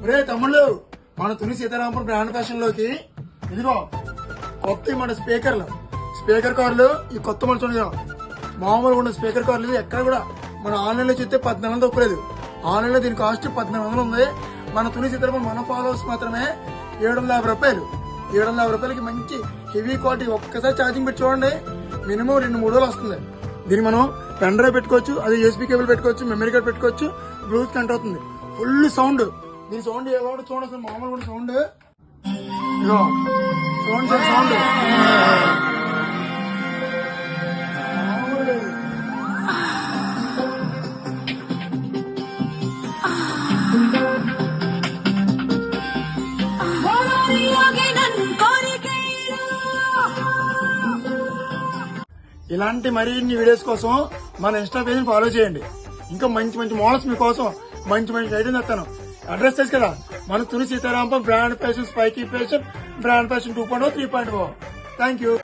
రే తమ్ముళ్ళు, మన Tuni Seetharamapuram brand fashion లోకి ఇదిగో కొత్త మన స్పీకర్ కార్లు ఈ కొత్త మన చూడండి, మామూలుగా ఉన్న స్పీకర్ కార్లు ఎక్కడ కూడా మన ఆన్లైన్ లో చూస్తే 1400 తక్కువలేదు. ఆన్లైన్ లో దీని కాస్ట్ 1400 ఉంది. మన తుని సీతారామపురం మన ఫాలోవర్స్ మాత్రమే 750 రూపాయలు. 750 రూపాయలకి మంచి హెవీ క్వాలిటీ. ఒక్కసారి ఛార్జింగ్ పెట్టి చూడండి, మినిమం 2-3 రోజులు వస్తుంది. దీన్ని మనం పెన్ డ్రైవ్ పెట్టుకోవచ్చు, అది యూఎస్బీ కేబుల్ పెట్టుకోవచ్చు, మెమరీ కార్డ్ పెట్టుకోవచ్చు, బ్లూటూత్ కనెక్ట్ అవుతుంది. ఫుల్ సౌండ్, దీని సౌండ్ ఎలా చూడండి, మామూలుగా సౌండ్ ఇగో చూడండి సార్ సౌండ్. ఇలాంటి మరిన్ని వీడియోస్ కోసం మన ఇన్స్టా పేజ్ ఫాలో చేయండి. ఇంకా మంచి మంచి మోడల్స్ మీకోసం మంచి మంచి ఐటమ్స్ చెప్తాను. అడ్రస్ తెలుసు కదా, మన Tuni Seetharamapuram brand fashion, spiky fashion, brand fashion 2.0, 3.0. Thank you.